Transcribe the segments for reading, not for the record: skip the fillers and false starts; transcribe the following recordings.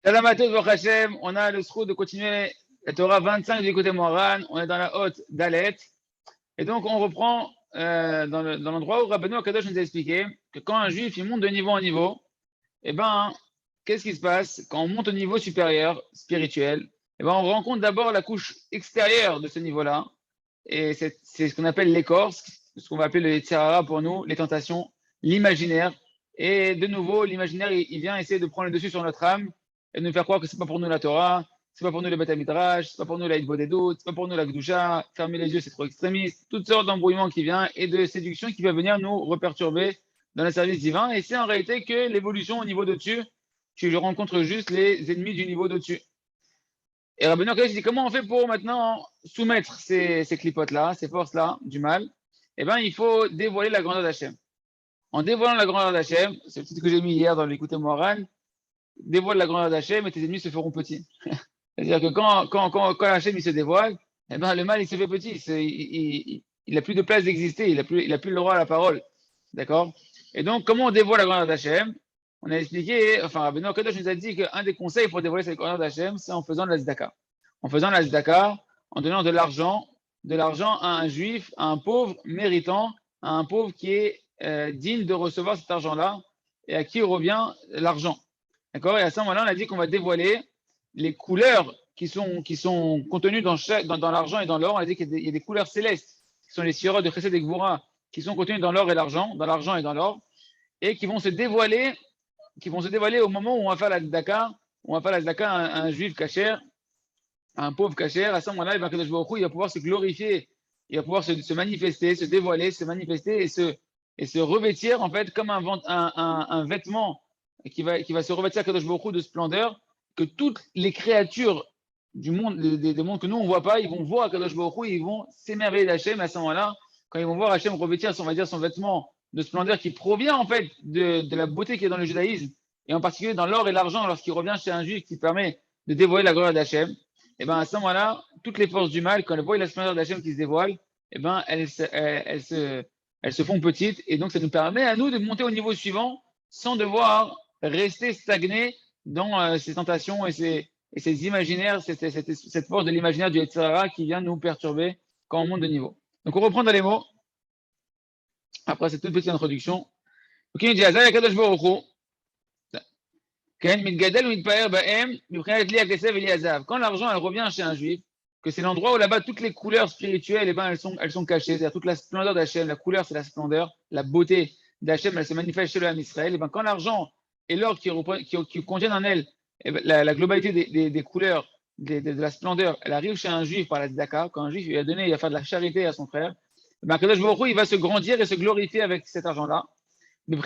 Shalom à tous, Baruch Hashem. On a le sroud de continuer la Torah 25 du côté Moran. On est dans la haute Dalet. Et donc, on reprend dans l'endroit où Rabbeinu Akadosh nous a expliqué que quand un juif il monte de niveau en niveau, eh ben, qu'est-ce qui se passe quand on monte au niveau supérieur, spirituel? Eh ben, on rencontre d'abord la couche extérieure de ce niveau-là. Et c'est ce qu'on appelle l'écorce, ce qu'on va appeler le Yetzer Hara pour nous, les tentations, l'imaginaire. Et de nouveau, l'imaginaire, il vient essayer de prendre le dessus sur notre âme et de nous faire croire que c'est pas pour nous la Torah, c'est pas pour nous le Beth Midrash, c'est pas pour nous la Hitbodedut, c'est pas pour nous la Gdusha, fermer les yeux, c'est trop extrémiste. Toutes sortes d'embrouillements qui viennent et de séduction qui va venir nous reperturber dans le service divin. Et c'est en réalité que l'évolution au niveau de-dessus, je rencontre juste les ennemis du niveau de-dessus. Et Rabbeinu Akadosh dit comment on fait pour maintenant soumettre ces clipotes-là, ces forces-là du mal? Eh bien, il faut dévoiler la grandeur d'Hachem. En dévoilant la grandeur d'Hachem, c'est le titre que j'ai mis hier dans l'écouter Moran, dévoile la grandeur d'Hachem et tes ennemis se feront petits. C'est-à-dire que quand Hachem il se dévoile, eh ben, le mal il se fait petit, il n'a plus de place d'exister, il n'a plus le droit à la parole. D'accord? Et donc, comment on dévoile la grandeur d'Hachem? On a expliqué, enfin, Rabbeinu Akadosh nous a dit qu'un des conseils pour dévoiler cette grandeur d'Hachem, c'est en faisant de la tzedaka. En faisant de la tzedaka, en donnant de l'argent à un juif, à un pauvre méritant, à un pauvre qui est digne de recevoir cet argent-là et à qui revient l'argent. D'accord? Et à ce moment-là, on a dit qu'on va dévoiler les couleurs qui sont contenues dans l'argent et dans l'or. On a dit qu'il y a des couleurs célestes, qui sont les sirot de Chesed et Gvura, qui sont contenues dans l'or et l'argent, dans l'argent et dans l'or, et qui vont se dévoiler au moment où on va faire la tzedaka, à un juif cachère, à un pauvre cachère. À ce moment-là, il va pouvoir se glorifier, il va pouvoir se manifester, se dévoiler, se manifester et se revêtir en fait comme un vêtement qui va se revêtir Kadosh Baruch Hu de splendeur, que toutes les créatures du monde, des mondes que nous on ne voit pas, ils vont voir Kadosh Baruch Hu, ils vont s'émerveiller d'Hachem à ce moment-là, quand ils vont voir Hachem revêtir on va dire, son vêtement de splendeur qui provient en fait de la beauté qui est dans le judaïsme, et en particulier dans l'or et l'argent, lorsqu'il revient chez un juif qui permet de dévoiler la gloire d'Hachem. Et bien à ce moment-là, toutes les forces du mal, quand elles voient la splendeur d'Hachem qui se dévoile, et ben elles se font petites, et donc ça nous permet à nous de monter au niveau suivant sans devoir rester stagné dans ces tentations et ces imaginaires, cette force de l'imaginaire du Yetzer Hara qui vient nous perturber quand on monte de niveau. Donc on reprend dans les mots, après cette toute petite introduction. Ok, il dit Azay Akadosh Baruch Hu, quand l'argent elle revient chez un juif, que c'est l'endroit où là-bas toutes les couleurs spirituelles, eh ben, elles sont cachées, c'est-à-dire toute la splendeur d'Hachem, la couleur c'est la splendeur, la beauté d'Hachem, elle se manifeste chez le Ham Israël, eh ben, quand l'argent et l'or qui contiennent en elle eh ben, la globalité des couleurs, de la splendeur, elle arrive chez un juif par la tzedaka, quand un juif il a donné, il va faire de la charité à son frère, eh ben, Kadosh Baruch Hu, il va se grandir et se glorifier avec cet argent-là. De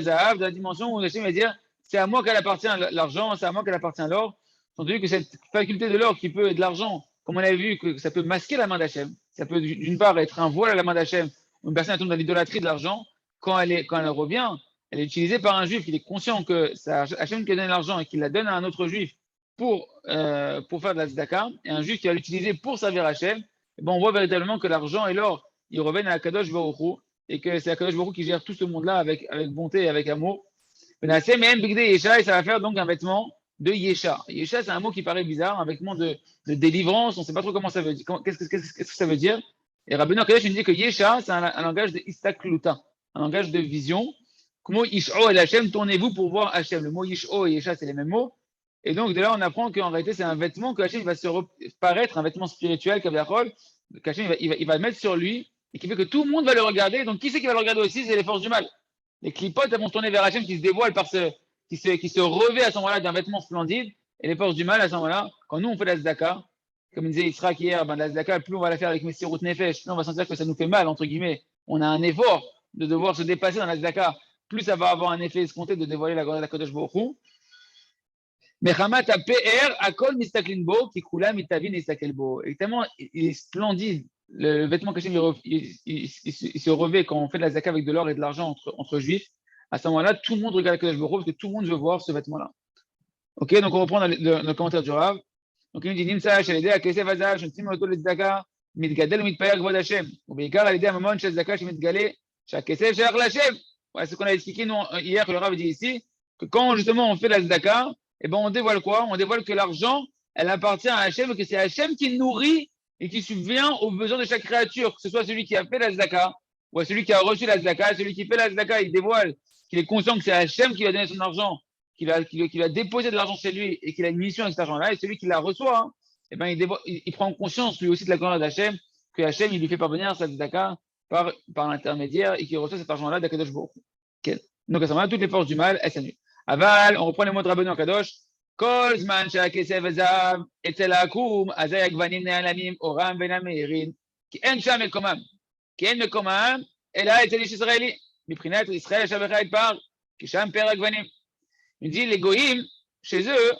dans la dimension où Hachem va dire c'est à moi qu'elle appartient l'argent, c'est à moi qu'elle appartient l'or. Entendu que cette faculté de l'or qui peut, de l'argent, comme on avait vu, que ça peut masquer la main d'Hachem, ça peut d'une part être un voile à la main d'Hachem, une personne tombe dans l'idolâtrie de l'argent, quand elle revient, elle est utilisée par un juif, il est conscient que c'est Hachem qui a donné l'argent et qu'il la donne à un autre juif pour faire de la tzedaka, et un juif qui va l'utiliser pour servir Hachem, et ben on voit véritablement que l'argent et l'or, ils reviennent à Kadosh Baruch Hu, et que c'est Kadosh Baruch Hu qui gère tout ce monde-là avec bonté et avec amour. Et ça va faire donc un vêtement de Yesha. Yesha, c'est un mot qui paraît bizarre, un vêtement de délivrance, on ne sait pas trop comment ça veut dire. Qu'est-ce que ça veut dire? Et Rabbeinu Akadosh nous dit que Yesha, c'est un langage de Istakluta, un langage de vision. Como Yisho et Hachem, tournez-vous pour voir Hachem. Le mot Yisho et Yesha, c'est les mêmes mots. Et donc, de là, on apprend qu'en réalité, c'est un vêtement que Hachem va se paraître, un vêtement spirituel, qu'Hachem il va mettre sur lui, et qui fait que tout le monde va le regarder. Donc, qui c'est qui va le regarder aussi? C'est les forces du mal. Les clipotes vont tourner vers Hachem qui se dévoile qui se revêt à ce moment-là d'un vêtement splendide. Et les forces du mal, à ce moment-là, quand nous on fait la tzedaka, comme disait Israël hier, ben, la tzedaka, plus on va la faire avec Messirut Nefesh, plus on va sentir que ça nous fait mal, entre guillemets. On a un effort de devoir se dépasser dans la tzedaka, plus ça va avoir un effet escompté de dévoiler la grandeur de la Kodesh Baruch Hu. Mechamat PR, Akol Mistaklin Bo, qui Kula Mitavin Istakel Bo. Et tellement il est splendide, le vêtement caché, il se revêt quand on fait de la zaka avec de l'or et de l'argent entre juifs. À ce moment-là, tout le monde regarde la Kodesh Baruch Hu parce que tout le monde veut voir ce vêtement-là. Ok, donc on reprend le commentaire du Rav. Donc il nous dit Nimsa, Shalidé, Akesef Azal, Shantim Oto le Tzedaka, Mitgadel Mitpayer Gvod Hashem. Ou Beikar, Alidé Amamon, Shel Zaka, Shemitgale, Shakesef, Shach Hashem. Voilà ce qu'on a expliqué nous, hier que le Rav dit ici, que quand justement on fait la Tzedaka, eh ben, on dévoile quoi? On dévoile que l'argent, elle appartient à Hachem, que c'est Hachem qui nourrit et qui subvient aux besoins de chaque créature, que ce soit celui qui a fait la Zdaka, ou à celui qui a reçu la Zdaka. Celui qui fait la Zdaka, il dévoile qu'il est conscient que c'est Hachem qui va donner son argent, qu'il a déposé de l'argent chez lui et qu'il a une mission avec cet argent-là, et celui qui la reçoit, hein, eh ben, il prend conscience lui aussi de la gloire d'Hachem, que Hachem, il lui fait parvenir sa Zdaka par l'intermédiaire et qu'il reçoit cet argent-là d'Akadosh Baruch Hu. Okay. Donc à ce moment-là, toutes les forces du mal, elles s'annulent. Aval, on reprend les mots de Rabbeinu Kadosh. Kol zman she'akesef ezav etzel ha'akum azay ha'gvanim ne'alamim oram ve'nameirin ki en sham mekomam ki en mekomam ela etzel ish israeli miprinat Israël shabecha et par ki sham per ha'gvanim. Il dit les goïms chez eux,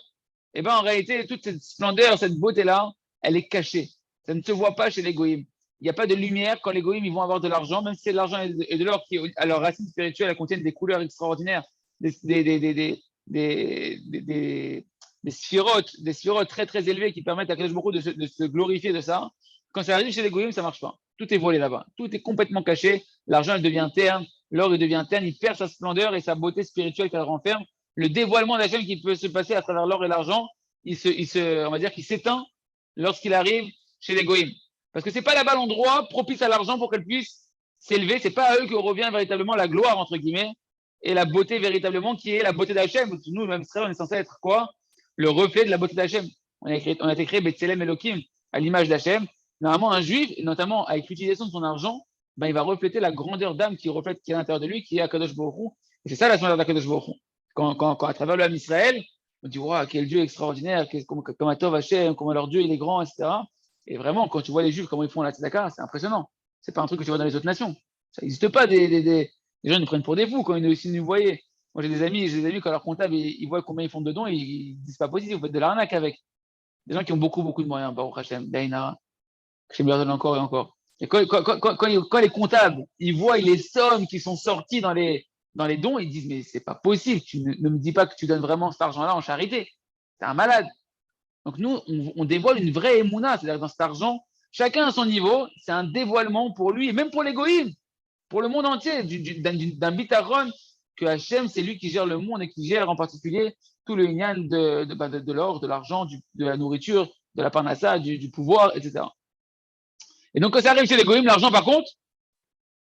eh ben en réalité toute cette splendeur, cette beauté-là, elle est cachée. Ça ne se voit pas chez les goïms. Il n'y a pas de lumière quand les goïms ils vont avoir de l'argent, même si c'est de l'argent et de l'or qui, à leur racine spirituelle, elles contiennent des couleurs extraordinaires, des sphirotes très très élevées qui permettent à Kadosh Baruch Hu de se glorifier de ça. Quand ça arrive chez les goïms, ça ne marche pas. Tout est volé là-bas. Tout est complètement caché. L'argent, il devient terne. L'or, il devient terne. Il perd sa splendeur et sa beauté spirituelle qu'elle renferme. Le dévoilement d'Hachem qui peut se passer à travers l'or et l'argent, on va dire qu'il s'éteint lorsqu'il arrive chez les goïms. Parce que ce n'est pas là-bas l'endroit propice à l'argent pour qu'elle puisse s'élever. Ce n'est pas à eux que revient véritablement la gloire, entre guillemets, et la beauté véritablement qui est la beauté d'Hachem. Nous, même Israël, on est censé être quoi? Le reflet de la beauté d'Hachem. On a été créé Betselem Elohim à l'image d'Hachem. Normalement, un juif, notamment avec l'utilisation de son argent, ben, il va refléter la grandeur d'âme qui reflète qui est à l'intérieur de lui, qui est Akadosh Baruch Hu. Et c'est ça la splendeur d'Akadosh Baruch Hu. Quand à travers l'âme Israël, on dit, wow, quel Dieu extraordinaire, comme Atov Hachem, comment leur Dieu il est grand, etc. Et vraiment, quand tu vois les Juifs, comment ils font la tzedaka, c'est impressionnant. C'est pas un truc que tu vois dans les autres nations. Ça n'existe pas. Les gens nous prennent pour des fous quand ils nous voyaient. Moi, j'ai des amis quand leur comptable, ils voient combien ils font de dons, ils disent pas possible, vous faites de l'arnaque avec. Des gens qui ont beaucoup, beaucoup de moyens, Baruch Hashem, Daïna, Hashem leur donne encore et encore. Et quand les comptables, ils voient les sommes qui sont sorties dans les dons, ils disent, mais c'est pas possible, tu ne me dis pas que tu donnes vraiment cet argent-là en charité. T'es un malade. Donc nous, on dévoile une vraie émouna, c'est-à-dire dans cet argent, chacun à son niveau, c'est un dévoilement pour lui, et même pour l'égoïsme, pour le monde entier, d'un bitaron, que Hachem, c'est lui qui gère le monde et qui gère en particulier tout le lien de l'or, de l'argent, de la nourriture, de la parnassa, du pouvoir, etc. Et donc quand ça arrive chez l'égoïsme, l'argent par contre,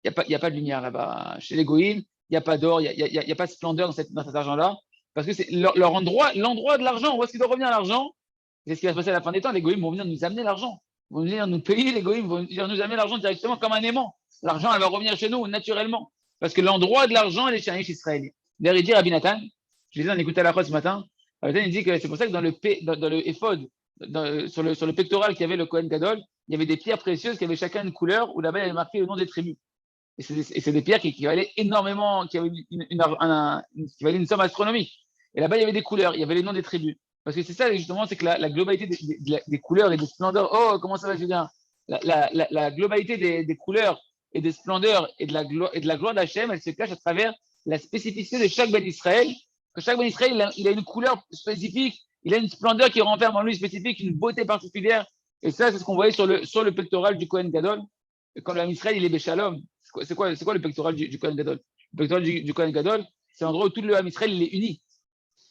il n'y a pas de lumière là-bas. Chez l'égoïsme, il n'y a pas d'or, il n'y a pas de splendeur dans cet argent-là, parce que c'est leur endroit de l'argent, où est-ce qu'il doit revenir l'argent? C'est ce qui va se passer à la fin des temps. Les goïms vont venir nous amener l'argent. Ils vont venir nous payer, les goïms vont venir nous amener l'argent directement comme un aimant. L'argent, elle va revenir chez nous naturellement. Parce que l'endroit de l'argent, elle est chez un riche israélien. D'ailleurs, il dit Rabbi Nathan, je disais, on écoutait la fois ce matin, Rabbi Nathan, il dit que c'est pour ça que dans le éphod, sur le pectoral qu'il y avait le Kohen Gadol, il y avait des pierres précieuses qui avaient chacun une couleur où là-bas il y avait marqué le nom des tribus. Et c'est des pierres qui valaient énormément, qui avaient qui valaient une somme astronomique. Et là-bas, il y avait des couleurs, il y avait les noms des tribus. Parce que c'est ça, justement, c'est que la globalité des couleurs et des splendeurs, oh, comment ça va, Julien? La globalité des couleurs et des splendeurs et de la gloire d'Hachem, elle se cache à travers la spécificité de chaque Ben Israël. Que chaque Ben Israël, il a une couleur spécifique, il a une splendeur qui renferme en lui spécifique, une beauté particulière. Et ça, c'est ce qu'on voyait sur le pectoral du Kohen Gadol. Et quand l'homme Israël, il est Béchalom, c'est quoi le pectoral du Kohen Gadol? Le pectoral du Kohen Gadol, c'est un endroit où tout le homme Israël, il est uni.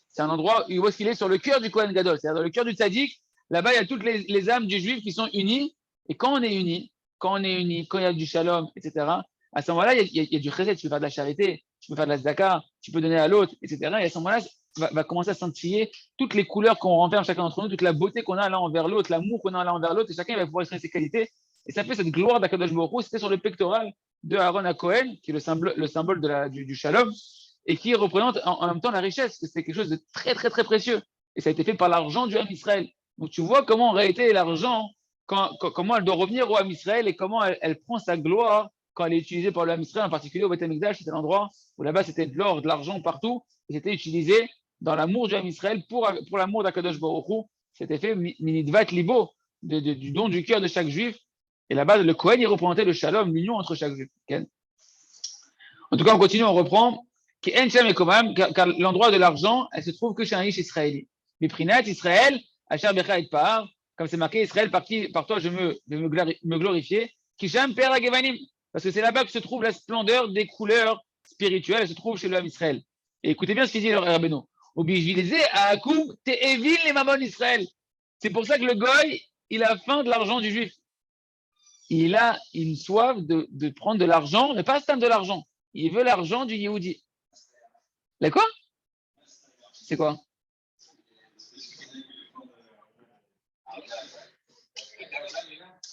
C'est un endroit où est-ce qu'il est sur le cœur du Kohen Gadol, c'est-à-dire dans le cœur du tzaddik. Là-bas, il y a toutes les âmes du juif qui sont unies. Et quand on est unis, quand il y a du shalom, etc., à ce moment-là, il y a du chesed, tu peux faire de la charité, tu peux faire de la tzedaka, tu peux donner à l'autre, etc. Et à ce moment-là, va commencer à scintiller toutes les couleurs qu'on renferme chacun d'entre nous, toute la beauté qu'on a l'un envers l'autre, l'amour qu'on a l'un envers l'autre, et chacun va pouvoir exprimer ses qualités. Et ça fait cette gloire d'Akadosh Baruch Hu. C'était sur le pectoral de Aaron à Cohen, qui est le symbole du shalom, et qui représente en même temps la richesse, que c'est quelque chose de très, très, très précieux. Et ça a été fait par l'argent du Ham Israël. Donc tu vois comment en réalité l'argent, comment elle doit revenir au Ham Israël et comment elle prend sa gloire quand elle est utilisée par le Ham Israël, en particulier au Beth Amikdash, c'était l'endroit où là-bas c'était de l'or, de l'argent partout, et c'était utilisé dans l'amour du Ham Israël pour l'amour d'Akadosh Baruch Hu. C'était fait minidvat libo, du don du cœur de chaque juif. Et là-bas, le Kohen, il représentait le shalom, l'union entre chaque juif. Okay. En tout cas, on continue, on reprend. Car l'endroit de l'argent, elle se trouve que chez un riche israélien. Miprinat Israël, Asher Becha et Par, comme c'est marqué Israël, par toi je vais me glorifier, Kisham Per Agevanim, parce que c'est là-bas que se trouve la splendeur des couleurs spirituelles, elle se trouve chez l'homme Israël. Et écoutez bien ce qu'il dit le Rabbeinu. Obligé à Akoum, Te'evil les Mammon Israël. C'est pour ça que le goy, il a faim de l'argent du juif. Il a une soif de prendre de l'argent, mais pas seulement de l'argent. Il veut l'argent du Yehudi. D'accord? C'est quoi?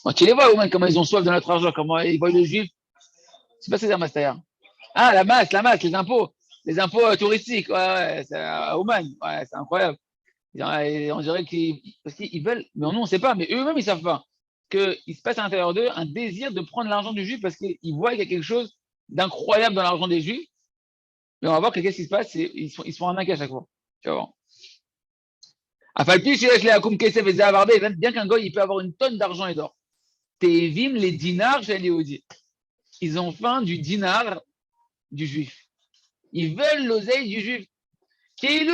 Bon, tu les vois, au moins, comment ils ont soif de notre argent, comment ils voient le juif. C'est pas ça, Master. Ah, la masse, les impôts. Les impôts touristiques, ouais, c'est à Oman, ouais, c'est incroyable. On dirait parce qu'ils veulent, mais nous on ne sait pas, mais eux-mêmes ils ne savent pas qu'il se passe à l'intérieur d'eux un désir de prendre l'argent du juif parce qu'ils voient qu'il y a quelque chose d'incroyable dans l'argent des juifs. Mais on va voir que qu'est-ce qui se passe, ils se font arnaquer à chaque fois. Tu vas voir. Bien qu'un goy il peut avoir une tonne d'argent et d'or. Tevim les dinars chez les Yehudi. Ils ont faim du dinar du juif. Ils veulent l'oseille du juif. C'est-à-dire que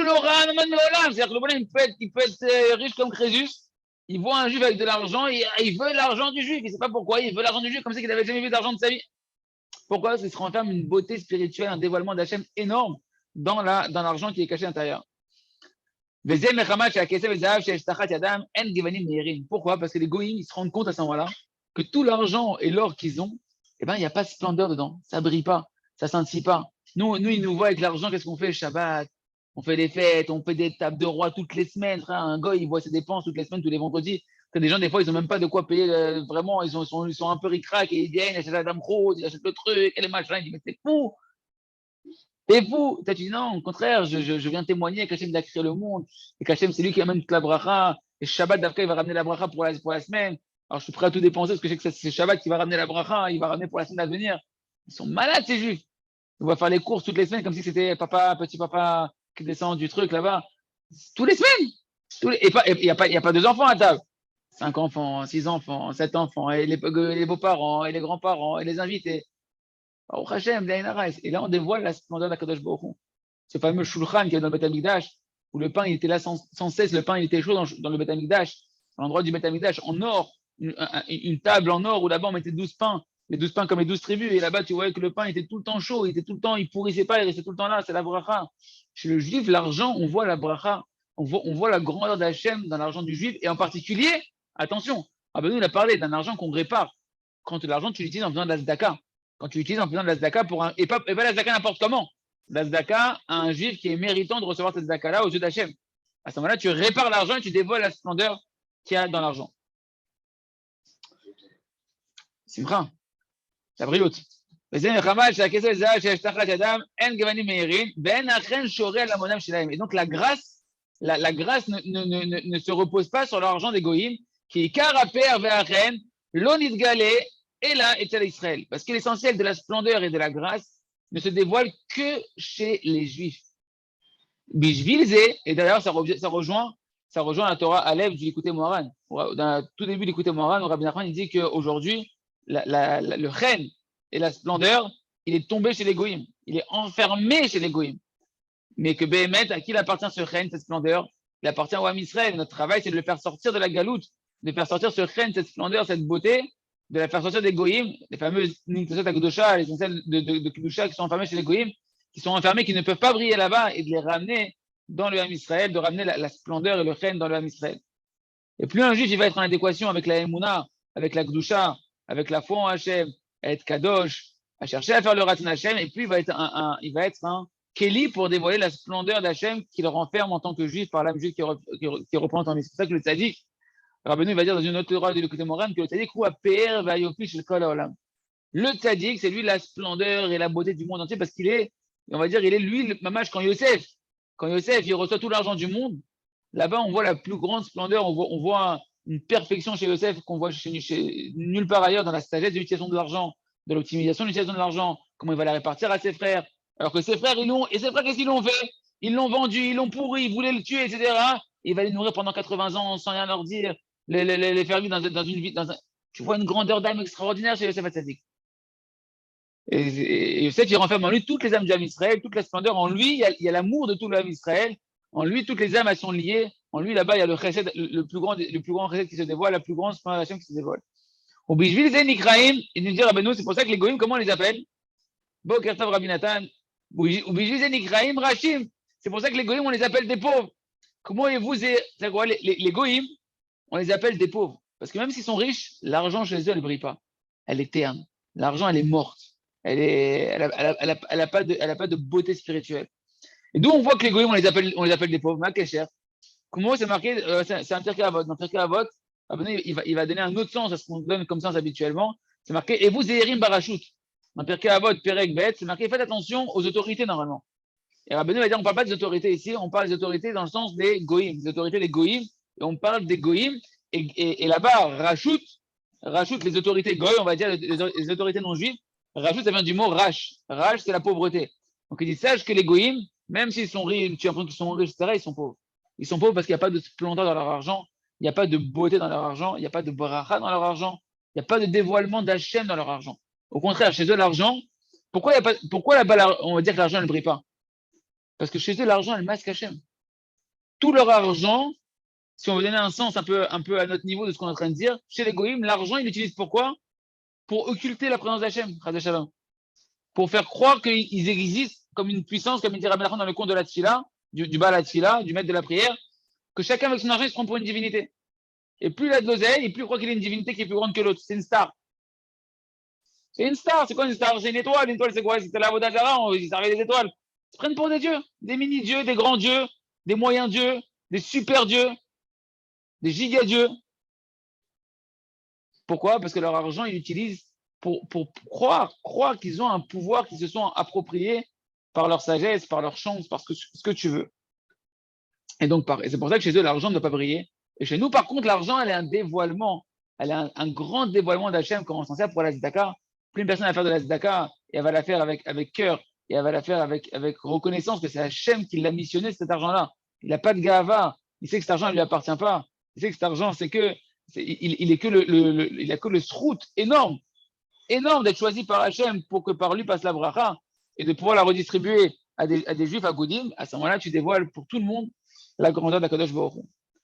le bonhomme, il peut être riche comme Crésus. Il voit un juif avec de l'argent et il veut l'argent du juif. Il ne sait pas pourquoi. Il veut l'argent du juif comme si il n'avait jamais vu d'argent de sa vie. Pourquoi? Parce qu'il se renferme une beauté spirituelle, un dévoilement d'Hachem énorme dans l'argent qui est caché à l'intérieur. Pourquoi? Parce que les goïms, ils se rendent compte à ce moment-là que tout l'argent et l'or qu'ils ont, eh ben, il n'y a pas de splendeur dedans. Ça ne brille pas. Ça ne scintille pas. Nous, ils nous voient avec l'argent, qu'est-ce qu'on fait? Shabbat, on fait des fêtes, on fait des tables de roi toutes les semaines. Frère. Un gars, il voit ses dépenses toutes les semaines, tous les vendredis. Des gens, des fois, ils n'ont même pas de quoi payer. Vraiment, ils sont un peu ric-rac et ils viennent, ils achètent la dame rose, ils achètent le truc, et les machins. Ils disent, mais c'est fou! C'est fou! Tu dis, non, au contraire, je viens témoigner qu'Hachem a créé le monde. Et qu'Hachem, c'est lui qui amène toute la bracha. Et Shabbat, d'après, il va ramener la bracha pour la semaine. Alors, je suis prêt à tout dépenser parce que je sais que c'est Shabbat qui va ramener la bracha. Il va ramener pour la semaine à venir. Ils sont malades, ces juifs. On va faire les courses toutes les semaines comme si c'était papa, petit papa qui descend du truc là-bas. Tous les semaines. Et il n'y a pas deux enfants à table. 5 enfants, 6 enfants, 7 enfants, et les beaux-parents, et les grands-parents, et les invités. Au Hachem, et là, on dévoile la splendeur d'Akadosh Baruch Hu. Ce fameux Shulchan qui est dans le Beth Amikdash, où le pain il était là sans cesse, le pain il était chaud dans le Beth Amikdash, à l'endroit du Beth Amikdash, en or, une table en or où là-bas on mettait 12 pains, les 12 pains comme les 12 tribus, et là-bas tu voyais que le pain était tout le temps chaud, il était tout le temps, il pourrissait pas, il restait tout le temps là, c'est la bracha. Chez le juif, l'argent, on voit la bracha, on voit la grandeur d'Hachem dans l'argent du juif, et en particulier, attention, nous il a parlé d'un argent qu'on répare, quand l'argent tu l'utilises en faisant de la zdaka. Quand tu utilises en faisant de la zdaka pour et pas la zdaka n'importe comment. La zdaka à un juif qui est méritant de recevoir cette zdaka-là aux yeux d'Hachem. À ce moment-là, tu répares l'argent et tu dévoiles la splendeur qu'il y a dans l'argent. Simcha, la brioute. Et donc la grâce ne se repose pas sur l'argent des goïms, qui est karaper ve'achen, l'onidgale, et là, est Israël. Parce que l'essentiel de la splendeur et de la grâce ne se dévoile que chez les Juifs. Bishvilze, et d'ailleurs, ça rejoint la Torah Aleph du Likutei Moharan. Dans tout début du Likutei Moharan, Rabbi Nachman il dit qu'aujourd'hui, le chen et la splendeur, il est tombé chez les Goïms. Il est enfermé chez les Goïms. Mais que Béhémet, à qui il appartient ce chen, cette splendeur? Il appartient au Ham Israël. Notre travail, c'est de le faire sortir de la galoute, de faire sortir ce chen, cette splendeur, cette beauté, de la faire sortir des goïms, les fameuses Nintosot Akdosha, les essentiels de Kedusha qui sont enfermés chez les goïms, qui sont enfermés, qui ne peuvent pas briller là-bas, et de les ramener dans le Ham Israël, de ramener la splendeur et le chen dans le Ham Israël. Et plus un juif il va être en adéquation avec la Emouna, avec la Kedusha, avec la foi en Hachem, à être Kadosh, à chercher à faire le Ratzon Hachem, et puis il va être un Kéli pour dévoiler la splendeur d'Hachem qui le renferme en tant que juif par l'âme juive qui reprend en lui. C'est pour ça que le tzaddik, Rabbeinu va dire dans une autre Torah du Likutei Moharan que le tzaddik roua pe'er va'yofi shel kol ha'olam. Le tzaddik, c'est lui la splendeur et la beauté du monde entier parce qu'il est, on va dire, il est lui le mamash quand Yosef il reçoit tout l'argent du monde. Là-bas, on voit la plus grande splendeur, on voit une perfection chez Yosef qu'on voit chez nulle part ailleurs dans la sagesse de l'utilisation de l'argent, de l'optimisation de l'utilisation de l'argent, comment il va la répartir à ses frères. Alors que ses frères, qu'est-ce qu'ils l'ont fait? Ils l'ont vendu, ils l'ont pourri, ils voulaient le tuer, etc. Il va les nourrir pendant 80 ans sans rien leur dire, les faire vivre dans une vie. Tu vois une grandeur d'âme extraordinaire chez Yosef Hatzadik. Et Yosef, il renferme en lui toutes les âmes du Ham Israël, toute la splendeur. En lui, il y a l'amour de tout le Ham Israël. En lui, toutes les âmes, elles sont liées. En lui, là-bas, il y a le chesed, le plus grand chesed qui se dévoile, la plus grande splendeur qui se dévoile. Au Bishvil Zen Nikraim, il nous dit Rabbeinu, c'est pour ça que les Goïms, comment on les appelle? Boker Tov Rabbi Nathan. Au Bishvil Zen Nikraim Rachim. C'est pour ça que les goïms, on les appelle des pauvres. Comment vous, c'est quoi, les goïms, on les appelle des pauvres. Parce que même s'ils sont riches, l'argent chez eux, elle ne brille pas. Elle est terne. L'argent, elle est morte. Elle a pas de beauté spirituelle. Et d'où on voit que les goïms, on les appelle des pauvres. Ma Kécher. Comment c'est marqué, c'est un Pirkei Avot. Dans Pirkei Avot, il va donner un autre sens à ce qu'on donne comme sens habituellement. C'est marqué, et vous, Zéhirim Barachut. Dans Pirkei Avot, Perek Bet, c'est marqué, faites attention aux autorités normalement. Et Rabbeinu va dire, on ne parle pas des autorités ici, on parle des autorités dans le sens des goïms, des autorités des goïms, et on parle des goïms, et là-bas, rajoute les autorités goïm, on va dire les autorités non juives, rajoute, ça vient du mot rash. Rash, c'est la pauvreté. Donc il dit, sache que les goïms, même s'ils sont riches, tu as l'impression qu'ils sont riches, etc., ils sont pauvres. Ils sont pauvres parce qu'il n'y a pas de splendeur dans leur argent, il n'y a pas de beauté dans leur argent, il n'y a pas de bracha dans leur argent, il n'y a pas de dévoilement d'Hachem dans leur argent. Au contraire, chez eux, l'argent, pourquoi là-bas, on va dire que l'argent ne brille pas? Parce que chez eux, l'argent, elle masque Hachem. Tout leur argent, si on veut donner un sens un peu à notre niveau de ce qu'on est en train de dire, chez les goïms, l'argent, ils l'utilisent pourquoi? Pour occulter la présence d'Hachem, pour faire croire qu'ils existent comme une puissance, comme il dit Rabbi Nachman dans le conte de la Tfila, du Baal Tfila, du maître de la prière, que chacun avec son argent, il se prend pour une divinité. Et plus il a de l'oseille, et plus il croit qu'il a une divinité qui est plus grande que l'autre. C'est une star. C'est une star. C'est quoi une star? C'est une étoile. Une étoile, c'est quoi? C'est la Vodazara, ils servaient des étoiles. Ils se prennent pour des dieux, des mini-dieux, des grands dieux, des moyens dieux, des super dieux, des giga-dieux. Pourquoi? Parce que leur argent, ils l'utilisent pour croire qu'ils ont un pouvoir qu'ils se sont appropriés par leur sagesse, par leur chance, par ce que tu veux. Et donc, c'est pour ça que chez eux, l'argent ne doit pas briller. Et chez nous, par contre, l'argent, elle est un dévoilement. Elle est un grand dévoilement d'Hachem, comme on s'en sert pour la Zdaka. Plus une personne va faire de la Zdaka, et elle va la faire avec cœur, et elle va la faire avec reconnaissance que c'est Hachem qui l'a missionné, cet argent-là. Il n'a pas de gava. Il sait que cet argent ne lui appartient pas. Il sait que cet argent, il a que le srout énorme d'être choisi par Hachem pour que par lui passe la bracha et de pouvoir la redistribuer à des juifs à Goudim. À ce moment-là, tu dévoiles pour tout le monde la grandeur d'Akadosh Baruch Hu.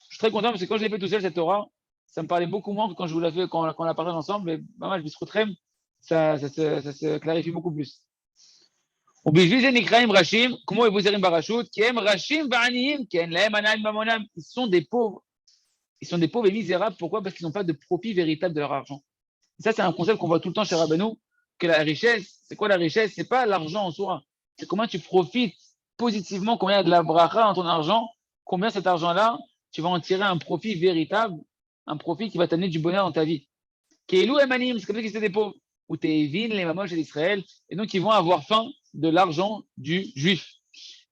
Je suis très content parce que quand je l'ai fait tout seul, cette Torah, ça me parlait beaucoup moins que quand je vous l'ai fait, quand on la partage ensemble. Mais maman, je me suis retrouvé, ça se clarifie beaucoup plus. Ils sont des pauvres. Ils sont des pauvres et misérables. Pourquoi? Parce qu'ils n'ont pas de profit véritable de leur argent. Et ça, c'est un concept qu'on voit tout le temps chez Rabbeinu, que la richesse, c'est quoi la richesse? C'est pas l'argent en soi. C'est comment tu profites positivement, combien il y a de la bracha dans ton argent, combien cet argent-là, tu vas en tirer un profit véritable, un profit qui va t'amener du bonheur dans ta vie. Keilou emanim, c'est comme ça qu'ils étaient des pauvres. Ou Tevin, les mamoches d'Israël, et donc ils vont avoir faim de l'argent du juif.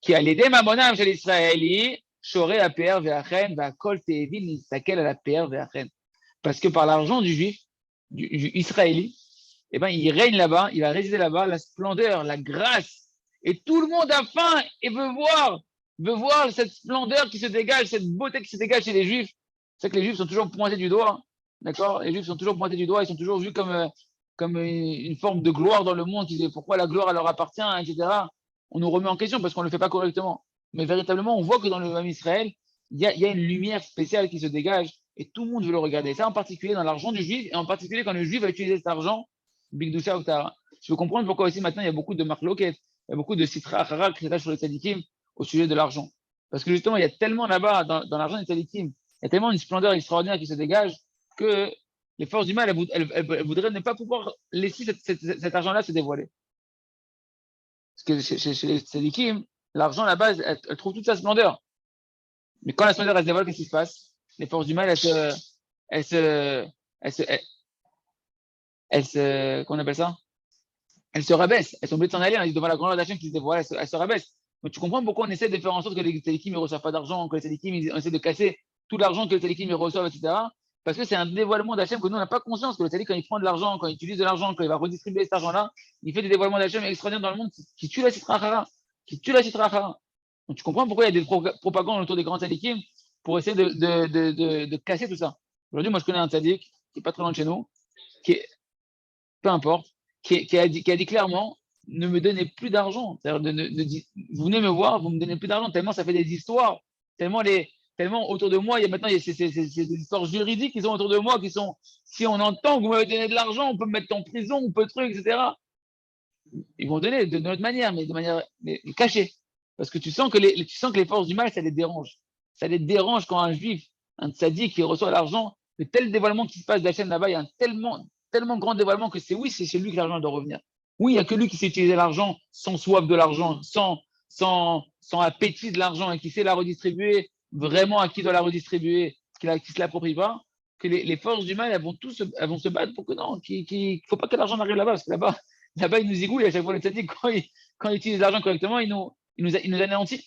Qui a l'aider mamonam chez l'Israéli, choré à PR ve'achen, ve'akol Tevin, nistakel à la PR ve'achen. Parce que par l'argent du juif, du israéli, eh ben, il règne là-bas, il va résider là-bas, la splendeur, la grâce. Et tout le monde a faim et veut voir cette splendeur qui se dégage, cette beauté qui se dégage chez les Juifs. C'est que les Juifs sont toujours pointés du doigt, d'accord? Les Juifs sont toujours pointés du doigt, ils sont toujours vus comme une forme de gloire dans le monde, qui dit pourquoi la gloire leur appartient, etc. On nous remet en question parce qu'on ne le fait pas correctement. Mais véritablement, on voit que dans le même Israël, il y a une lumière spéciale qui se dégage et tout le monde veut le regarder. Ça en particulier dans l'argent du juif et en particulier quand le juif va utiliser cet argent, Bigdusha ou Tara. Je veux comprendre pourquoi aussi maintenant il y a beaucoup de marloquettes, il y a beaucoup de sitra achara qui s'attachent sur les tzadikim au sujet de l'argent. Parce que justement, il y a tellement là-bas, dans l'argent des tzadikim, il y a tellement une splendeur extraordinaire qui se dégage que les forces du mal, elles voudraient ne pas pouvoir laisser cet argent-là se dévoiler. Parce que chez les tzadikim, l'argent là-bas, elle trouve toute sa splendeur. Mais quand la splendeur, elle se dévoile, qu'est-ce qui se passe? Les forces du mal, qu'on appelle ça? Elles se rabaissent. Elles sont obligées de s'en aller. On dit devant la grandeur d'Hachem qui se dévoile, elles se rabaissent. Donc tu comprends pourquoi on essaie de faire en sorte que les tzadikim ne reçoivent pas d'argent, que les tzadikim, on essaie de casser tout l'argent que les tzadikim reçoivent, etc. Parce que c'est un dévoilement d'Hachem que nous, on n'a pas conscience que le tzadik, quand il prend de l'argent, quand il utilise de l'argent, quand il va redistribuer cet argent-là, il fait des dévoilements d'Hachem extraordinaires dans le monde qui tuent la citra achara. Donc tu comprends pourquoi il y a des propagandes autour des grands tzadikim pour essayer de casser tout ça. Aujourd'hui, moi, je connais un tzadik qui n'est pas très loin de chez nous, peu importe, qui a dit clairement, ne me donnez plus d'argent. Vous venez me voir, vous me donnez plus d'argent, tellement ça fait des histoires, tellement autour de moi, il y a des histoires juridiques qui sont autour de moi, qui sont, si on entend que vous m'avez donné de l'argent, on peut me mettre en prison, on peut truc, etc. Ils vont donner de notre manière, mais de manière cachée. Parce que tu sens que les forces du mal, ça les dérange. Ça les dérange quand un juif, un tzaddik qui reçoit l'argent, le tel dévoilement qui se passe d'Hachem là-bas, il y a un tellement grand dévoilement que c'est chez lui que l'argent doit revenir. Oui, il n'y a que lui qui sait utiliser l'argent sans soif de l'argent, sans appétit de l'argent et qui sait la redistribuer vraiment à qui doit la redistribuer, qui ne se l'approprie pas, que les forces du mal, elles vont se battre pour que non, qu'il ne faut pas que l'argent arrive là-bas, parce que là-bas, il nous égouille à chaque fois le tzaddik, quand il utilise l'argent correctement, il nous anéantit.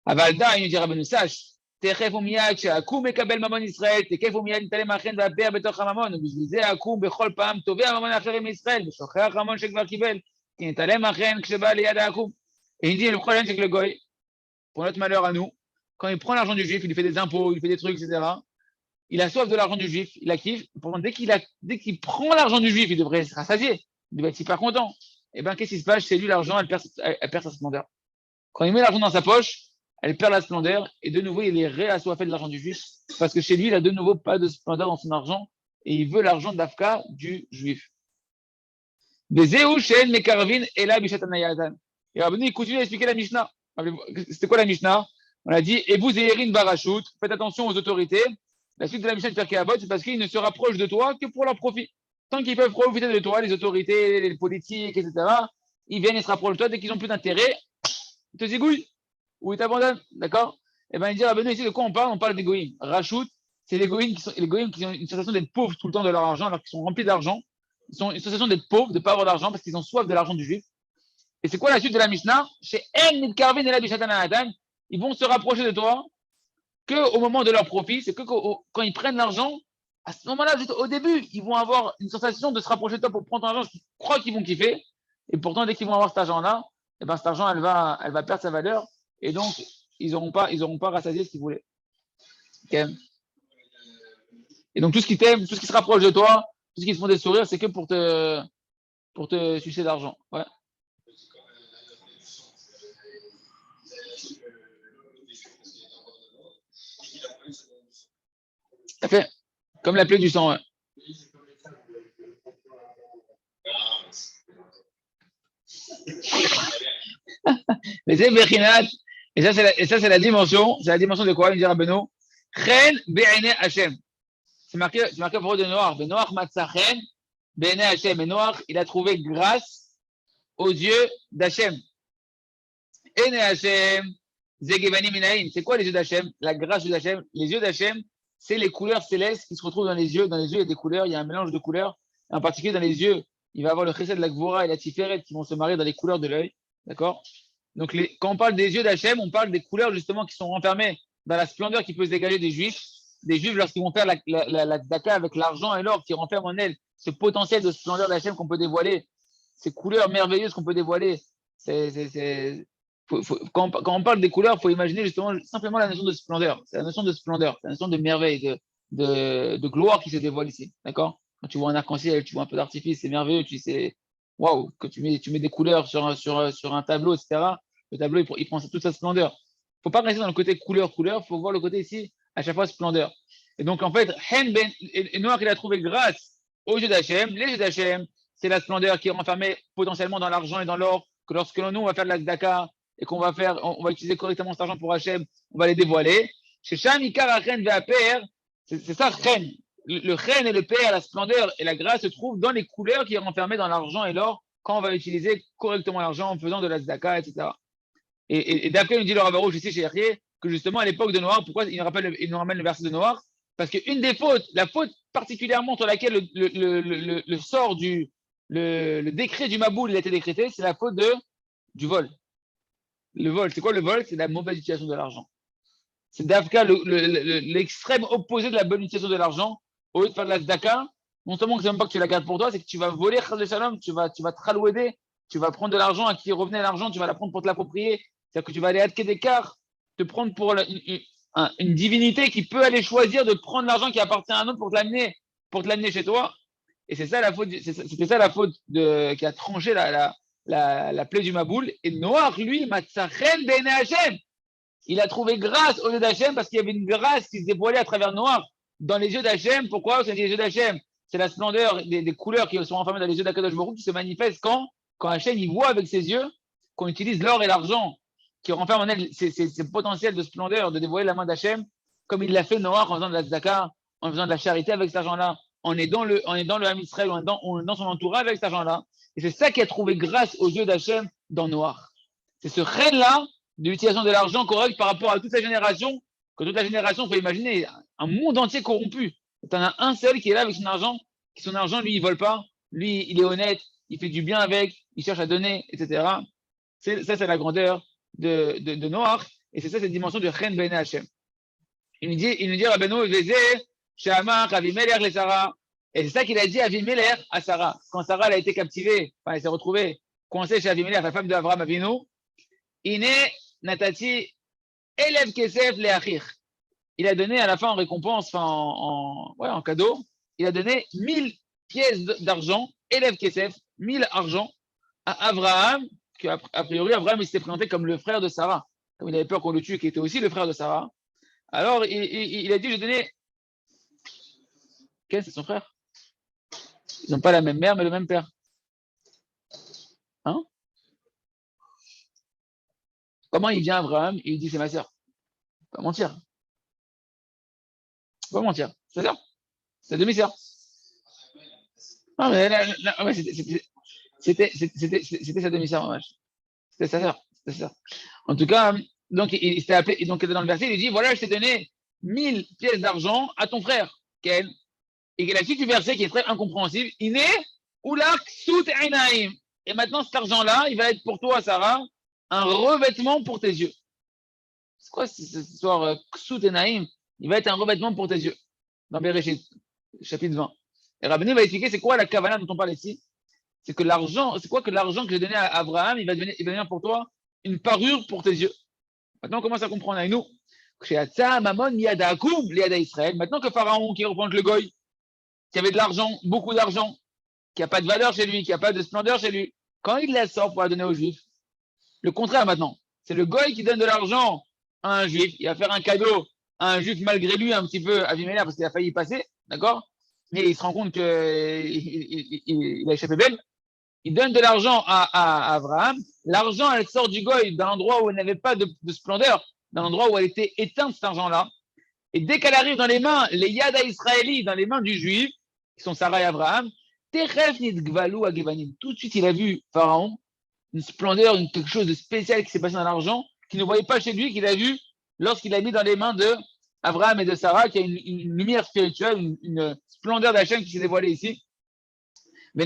Avalda, il nous dit Rabbeinu, sache, תכף ומיד שהעקום מקבל ממון ישראל, תכף ומיד נתעלם מהחן והפאר בתוך הממון, ובשביל זה העקום בכל פעם תובע ממון האחרים מישראל, ושוכח המון שכבר קיבל, כי נתעלם מהחן כשבא ליד העקום. Et il dit, le problème, c'est que le goy, pour notre malheur à nous, quand il prend l'argent du juif, il lui fait des impôts, il fait des trucs, etc., il a soif de l'argent du juif, il la kiffe, pourtant dès qu'il prend l'argent du juif, il devrait se rassasier, il devrait être super content. Et bien, qu'est-ce qui se passe? Chez lui, l'argent, elle perd sa splendeur. Quand il met l'argent dans sa poche, elle perd la splendeur, et de nouveau, il est réassoiffé de l'argent du juif, parce que chez lui, il a de nouveau pas de splendeur dans son argent, et il veut l'argent d'Afka du juif. Et Rabbeinu, il continue à expliquer la Mishnah. C'était quoi la Mishnah? On a dit, et vous, Zéhérin Barachut, faites attention aux autorités. La suite de la Mishnah de Pirkei Avot, c'est parce qu'ils ne se rapprochent de toi que pour leur profit. Tant qu'ils peuvent profiter de toi, les autorités, les politiques, etc., ils viennent et se rapprochent de toi. Dès qu'ils n'ont plus d'intérêt, ils te zigouillent ou ils t'abandonnent. D'accord? Et bien, il dit, Rabbeinu, ici, de quoi on parle? On parle des goïms. Rachut, c'est les goïms qui ont une sensation d'être pauvres tout le temps de leur argent, alors qu'ils sont remplis d'argent. Ils ont une sensation d'être pauvres, de ne pas avoir d'argent, parce qu'ils ont soif de l'argent du juif. Et c'est quoi la suite de la Mishnah? Chez En Nidkarvin et la Bishatan Adam, ils vont se rapprocher de toi qu'au moment de leur profit, c'est que quand ils prennent l'argent, à ce moment-là, juste au début, ils vont avoir une sensation de se rapprocher de toi pour prendre ton argent, qu'ils croient qu'ils vont kiffer. Et pourtant, dès qu'ils vont avoir cet argent-là, et ben, cet argent, elle va perdre sa valeur. Et donc, ils n'auront pas rassasié ce qu'ils voulaient. Okay. Et donc, tout ce qui t'aime, tout ce qui se rapproche de toi, tout ce qui te font des sourires, c'est que pour te sucer d'argent. Ouais. Ça fait comme la plaie du sang. Ouais. Mais c'est Bechinat, et ça c'est la dimension de quoi? Il dit Rabbeinu, Chen Be'ene Hashem. C'est marqué au propos de Noach. Noach Matzah Chen Be'ene Hashem. Et Noach, il a trouvé grâce aux yeux d'Hachem. Ene Hashem, Zegevani Minaim. C'est quoi les yeux d'Hachem? La grâce d'Hachem. Les yeux d'Hachem, c'est les couleurs célestes qui se retrouvent dans les yeux. Dans les yeux, il y a des couleurs, il y a un mélange de couleurs. En particulier, dans les yeux, il va y avoir le chesed, la gvora et la tiferet qui vont se marier dans les couleurs de l'œil. D'accord? Donc, quand on parle des yeux d'Hachem, on parle des couleurs justement qui sont renfermées dans la splendeur qui peut se dégager des Juifs. Des Juifs, lorsqu'ils vont faire la tzedaka avec l'argent et l'or qui renferment en elle ce potentiel de splendeur d'Hachem qu'on peut dévoiler, ces couleurs merveilleuses qu'on peut dévoiler. Quand on parle des couleurs, il faut imaginer justement simplement la notion de splendeur. C'est la notion de splendeur, c'est la notion de merveille, de gloire qui se dévoile ici. D'accord? Quand tu vois un arc-en-ciel, tu vois un peu d'artifice, c'est merveilleux, tu sais, waouh, que tu mets des couleurs sur un tableau, etc. Le tableau, il prend toute sa splendeur. Il ne faut pas rester dans le côté couleur, il faut voir le côté ici, à chaque fois splendeur. Et donc, en fait, Noach, il a trouvé grâce aux yeux d'Hachem. Les yeux d'Hachem, c'est la splendeur qui est renfermée potentiellement dans l'argent et dans l'or, que lorsque nous, on va faire de la tzedaka et qu'on va utiliser correctement cet argent pour Hachem, on va les dévoiler. Chez Sham, Ikar, Chen, Ve'aper, c'est ça, Chen. Le Chen et le Père, la splendeur et la grâce se trouvent dans les couleurs qui est renfermées dans l'argent et l'or quand on va utiliser correctement l'argent en faisant de la tzedaka, etc. Et d'après, il nous dit le Rav Arush ici chez Yerrier, que justement à l'époque de Noach, pourquoi il nous ramène le verset de Noach? Parce qu'une des fautes, la faute particulièrement sur laquelle le sort le décret du Maboul il a été décrété, c'est la faute du vol. Le vol, c'est quoi le vol? C'est la mauvaise utilisation de l'argent. C'est d'Afka l'extrême opposé de la bonne utilisation de l'argent. Au lieu de faire de la tzedaka, non seulement que c'est même pas que tu la gardes pour toi, c'est que tu vas voler Chas Shalom, tu vas te raloueder, tu vas prendre de l'argent à qui revenait l'argent, tu vas la prendre pour te l'approprier. C'est-à-dire que tu vas aller à Kedekar, te prendre pour une divinité qui peut aller choisir de prendre l'argent qui appartient à un autre pour te l'amener chez toi. Et c'est ça la faute, c'était ça la faute qui a tranché la plaie du Maboul. Et Noach, lui, Matzachen Be'ene Hashem, il a trouvé grâce aux yeux d'Hachem parce qu'il y avait une grâce qui se dévoilait à travers Noach dans les yeux d'Hachem. Pourquoi? C'est les yeux d'Hachem. C'est la splendeur des couleurs qui sont enfermées dans les yeux d'Akadosh Baruch Hu qui se manifestent quand Hachem il voit avec ses yeux qu'on utilise l'or et l'argent qui renferment en elle ces potentiels de splendeur, de dévoiler la main d'Hachem, comme il l'a fait Noach en faisant de la tzedaka, en faisant de la charité avec cet argent-là, on est dans le Ham Israël, on est dans son entourage avec cet argent-là. Et c'est ça qui a trouvé grâce aux yeux d'Hachem dans Noach. C'est ce reine-là de l'utilisation de l'argent correct par rapport à toute la génération, que toute la génération, il faut imaginer, un monde entier corrompu. Tu en as un seul qui est là avec son argent, lui, il ne vole pas, lui, il est honnête, il fait du bien avec, il cherche à donner, etc. Ça, c'est la grandeur de Noach, et c'est ça cette dimension de Chen Ben Hachem. Il nous dit Rabbeinu, Shamach, Avimelech, les Sarah. Et c'est ça qu'il a dit à Avimelech à Sarah. Quand Sarah elle a été captivée, enfin, elle s'est retrouvée coincée chez Avimelech, la femme d'Abraham Avinu, Ine Natati Elev Kesef Leachir. Il a donné à la fin en récompense, enfin en cadeau, il a donné 1000 pièces d'argent, Elev Kesef, 1000 argent, à Abraham, qu'a priori Abraham il s'était présenté comme le frère de Sarah, comme il avait peur qu'on le tue, qui était aussi le frère de Sarah. Alors il a dit, je donnais. Quel, c'est son frère? Ils n'ont pas la même mère, mais le même père. Hein? Comment il vient Abraham et il dit c'est ma sœur? Pas mentir. Pas mentir. C'est ça? C'est demi-sœur. Non, mais ouais, c'était sa demi-sœur. C'était sa sœur. En tout cas, donc il s'était appelé, et donc dans le verset, il dit voilà, je t'ai donné 1000 pièces d'argent à ton frère, Ken. Et la suite du verset qui est très incompréhensible, il est Oulak Sout Einaim. Et maintenant, cet argent-là, il va être pour toi, Sarah, un revêtement pour tes yeux. C'est quoi cette histoire Sout Einaim? Il va être un revêtement pour tes yeux. Dans Bereshit, chapitre 20. Et Rabbeinu va expliquer c'est quoi la kavana dont on parle ici. C'est que l'argent, c'est quoi que l'argent que j'ai donné à Abraham, il va devenir pour toi une parure pour tes yeux. Maintenant, on commence à comprendre avec nous. Maintenant que Pharaon qui reprend le goy, qui avait de l'argent, beaucoup d'argent, qui n'a pas de valeur chez lui, qui n'a pas de splendeur chez lui, quand il la sort pour la donner aux Juifs, le contraire maintenant, c'est le goy qui donne de l'argent à un Juif, il va faire un cadeau à un Juif malgré lui un petit peu Avimelech parce qu'il a failli y passer, d'accord? Mais il se rend compte qu'il a échappé belle. Il donne de l'argent à Abraham. L'argent, elle sort du goy d'un endroit où elle n'avait pas de splendeur, d'un endroit où elle était éteinte, cet argent-là. Et dès qu'elle arrive dans les mains, les Yada Israéli, dans les mains du Juif, qui sont Sarah et Abraham, tout de suite, il a vu Pharaon, une splendeur, quelque chose de spécial qui s'est passé dans l'argent, qu'il ne voyait pas chez lui, qu'il a vu lorsqu'il a mis dans les mains de Abraham et de Sarah, qui a une lumière spirituelle, une splendeur d'Hachem qui s'est dévoilée ici. Et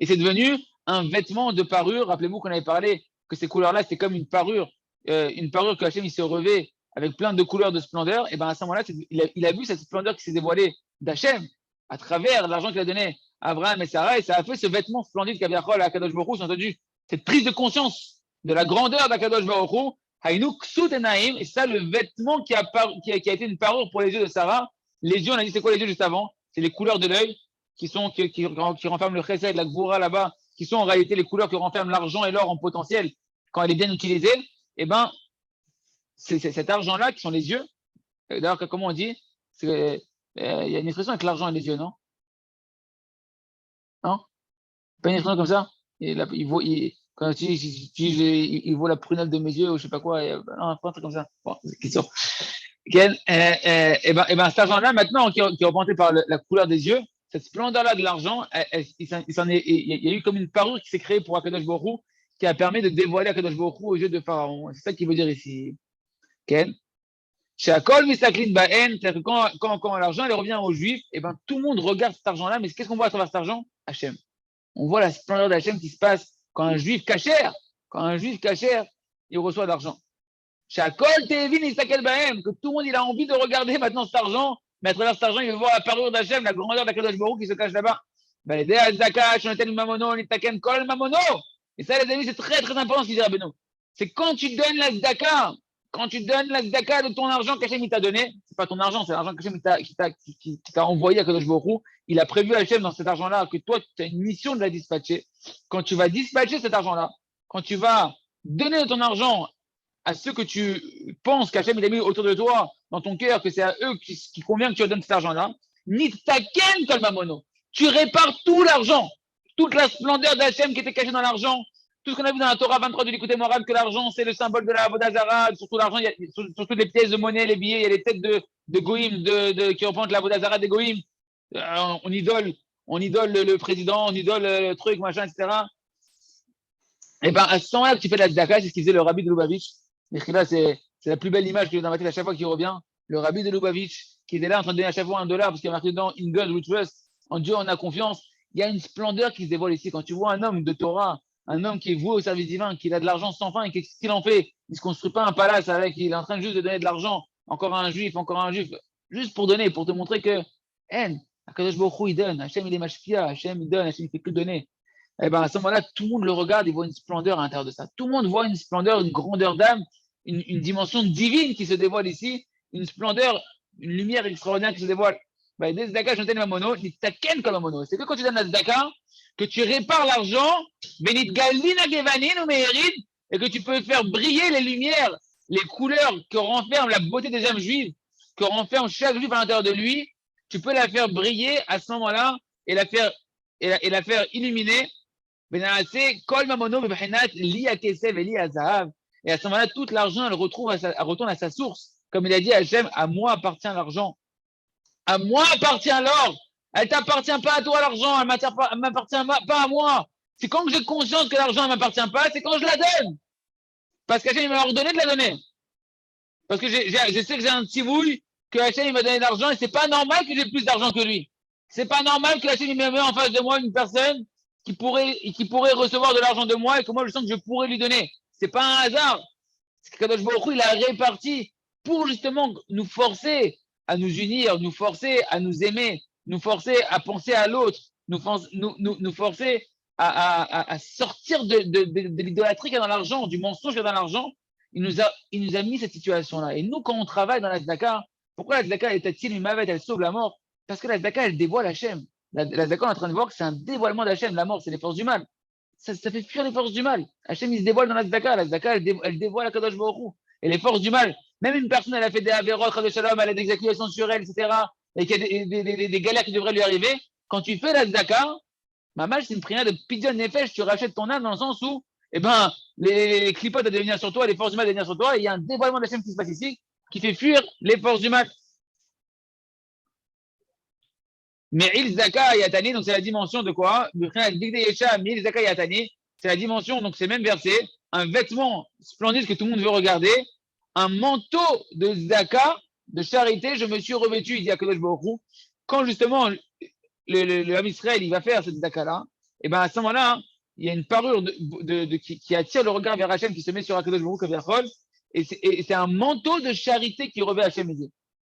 c'est devenu un vêtement de parure. Rappelez-vous qu'on avait parlé que ces couleurs-là, c'était comme une parure que Hachem il se revêt avec plein de couleurs de splendeur. Et bien à ce moment-là, il a vu cette splendeur qui s'est dévoilée d'Hachem à travers l'argent qu'il a donné à Abraham et Sarah, et ça a fait ce vêtement splendide qu'Aviachol à Kadosh Baruch Hu, c'est entendu cette prise de conscience de la grandeur d'Akadosh Baruch Hu, Haïnouk Sout Enaim, et ça, le vêtement qui a été une parure pour les yeux de Sarah. Les yeux, on a dit c'est quoi les yeux juste avant? C'est les couleurs de l'œil qui renferment le chesed, la gvoura là-bas, qui sont en réalité les couleurs qui renferment l'argent et l'or en potentiel quand elle est bien utilisée. Et ben, c'est cet argent-là qui sont les yeux. D'ailleurs, comment on dit? Il y a une expression avec l'argent et les yeux, non? Non? Pas une expression comme ça? Quand il vaut la prunelle de mes yeux ou je sais pas quoi, non, pas un truc comme ça. Bon, c'est question. Et ben, cet argent-là, maintenant, qui est représenté par la couleur des yeux, cette splendeur-là de l'argent, il y a eu comme une parure qui s'est créée pour Akadosh Baruch Hu, qui a permis de dévoiler Akadosh Baruch Hu aux yeux de Pharaon. C'est ça qu'il veut dire ici. Quand l'argent il revient aux Juifs, et ben, tout le monde regarde cet argent-là, mais qu'est-ce qu'on voit à travers cet argent? Hachem. On voit la splendeur d'Hachem qui se passe quand un Juif cachère, il reçoit de l'argent. Que tout le monde il a envie de regarder maintenant cet argent, mais à travers cet argent, il veut voir la parure d'Hachem, la grandeur d'Akadosh Baruch Hu qui se cache là-bas. Et ça, les amis, c'est très très important ce qu'il dit Rabbeinu. C'est quand tu donnes la tzedaka, de ton argent qu'Hachem t'a donné, c'est pas ton argent, c'est l'argent qu'Hachem qui t'a envoyé à Kadosh Baruch Hu. Il a prévu Hachem dans cet argent-là que toi, tu as une mission de la dispatcher. Quand tu vas dispatcher cet argent-là, quand tu vas donner ton argent à ceux que tu penses qu'Hachem il a mis autour de toi, dans ton cœur, que c'est à eux qui convient que tu leur donnes cet argent-là, nitaken kol mamono. Tu répares tout l'argent, toute la splendeur d'Hachem qui était cachée dans l'argent, Tout ce qu'on a vu dans la Torah 23 de l'écouter moral, que l'argent, c'est le symbole de la Avodah Zarah, surtout l'argent, surtout les pièces de monnaie, les billets, il y a les têtes de Goïm, qui représentent la Avodah Zarah des Goïm. On idole le président, on idole le truc, machin, etc. Et ben, à ce moment-là que tu fais de la tzedaka, c'est ce qu'il faisait le rabbi de Lubavitch. Et là, c'est la plus belle image que j'ai dans ma tête à chaque fois qu'il revient. Le rabbi de Lubavitch, qui était là en train de donner à chaque fois $1, parce qu'il y a marqué dedans, In God we trust, en Dieu on a confiance. Il y a une splendeur qui se dévoile ici. Quand tu vois un homme de Torah, un homme qui est voué au service divin, qui a de l'argent sans fin, et qu'est-ce qu'il en fait? Il ne se construit pas un palace avec, il est en train juste de donner de l'argent, encore à un juif, juste pour donner, pour te montrer que, Akadosh Baruch Hu, il donne, Hachem il est mashpia, Hachem il donne, Hachem il fait que donner. Eh ben, à ce moment-là, tout le monde le regarde, il voit une splendeur à l'intérieur de ça. Tout le monde voit une splendeur, une grandeur d'âme, une dimension divine qui se dévoile ici, une splendeur, une lumière extraordinaire qui se dévoile. Ben, des tzedaka, je mamono, ni taken comme mamono. C'est que quand tu donnes la tzedaka, que tu répares l'argent, benit galina gevanin ou meherid, et que tu peux faire briller les lumières, les couleurs que renferme la beauté des âmes juives, que renferme chaque juif à l'intérieur de lui, tu peux la faire briller à ce moment-là et la faire illuminer. Et à ce moment-là, tout l'argent, elle retourne à sa source. Comme il a dit à Hachem, à moi appartient l'argent. À moi appartient l'or. Elle t'appartient pas à toi l'argent, elle m'appartient pas à moi. C'est quand j'ai conscience que l'argent ne m'appartient pas, c'est quand je la donne. Parce qu'Hachem m'a ordonné de la donner. Parce que je sais que j'ai un petit bouille, que Hachem m'a donné de l'argent et c'est pas normal que j'ai plus d'argent que lui. C'est pas normal que Hachem me met en face de moi une personne qui pourrait recevoir de l'argent de moi et que moi je sens que je pourrais lui donner. C'est pas un hasard. C'est que Kadosh Baruch Hu, il a réparti pour justement nous forcer à nous unir, nous forcer à nous aimer, nous forcer à penser à l'autre, nous forcer à sortir de l'idolâtrie qu'il y a dans l'argent, du mensonge qu'il y a dans l'argent. Il nous a mis cette situation-là. Et nous, quand on travaille dans la tzedaka, pourquoi la tzedaka est utile, elle sauve la mort? Parce que la tzedaka, elle dévoile Hachem. La tzedaka, on est en train de voir que c'est un dévoilement d'Hachem. La mort, c'est les forces du mal. Ça fait fuir les forces du mal. Hachem, il se dévoile dans la tzedaka. La tzedaka, elle dévoile la Kadosh Baruch Hu. Et les forces du mal, même une personne, elle a fait des avérots, elle a des accusations sur elle, etc. Et qu'il y a des galères qui devraient lui arriver. Quand tu fais la tzedaka, Mamash, c'est une prière de pidyon nefesh, tu rachètes ton âme dans le sens où, les clipotes doivent venir sur toi, les forces du mal doivent venir sur toi, et il y a un dévoilement d'Hachem qui se passe ici, qui fait fuir les forces du mal. Mais il zaka yatani, donc c'est la dimension de quoi? C'est la dimension, donc c'est le même verset, un vêtement splendide que tout le monde veut regarder, un manteau de zaka, de charité, je me suis revêtu, il dit à Kadosh Baruch Hu, quand justement le Ham Israël, il va faire cette zaka-là, et bien à ce moment-là, il y a une parure qui attire le regard vers Hachem, qui se met sur Akadosh Baruch Hu, et c'est un manteau de charité qui revêt Hachem.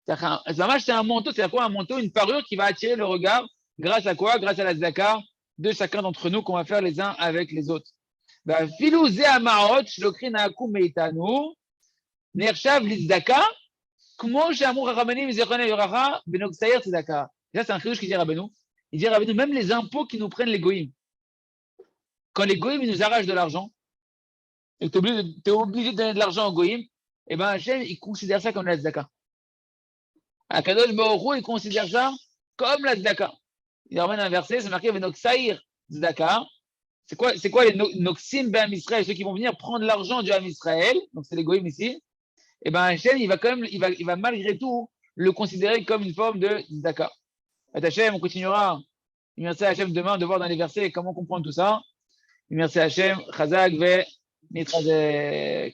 C'est un manteau, c'est quoi un manteau? Une parure qui va attirer le regard, grâce à quoi? Grâce à la zaka de chacun d'entre nous qu'on va faire les uns avec les autres. Filou ze amaot, shlokrin ha'akum meitanu, nershav litzaka, kmo she'amur ha'ramanim zechonei yoracha, benoksayer tzedaka. Là, c'est un chidouche qui dit Rabbeinu. Il dit Rabbeinu, même les impôts qui nous prennent les goïms. Quand les goïms nous arrachent de l'argent, et que tu es obligé de donner de l'argent aux goïms, et bien Hachem, il considère ça comme la tzedaka. Akadosh Baruch Hu, il considère ça comme la tzedaka. Il ramène un verset, c'est marqué Venoksaïr tzedaka. C'est quoi les Noksim B'Am Israël, ceux qui vont venir prendre l'argent du Ham Israël, donc c'est les goïms ici, et bien Hachem, il va malgré tout le considérer comme une forme de tzedaka. Hachem, on continuera. Merci à Hachem demain de voir dans les versets comment comprendre tout ça. Merci à Hachem, Chazak ve Nitrazek.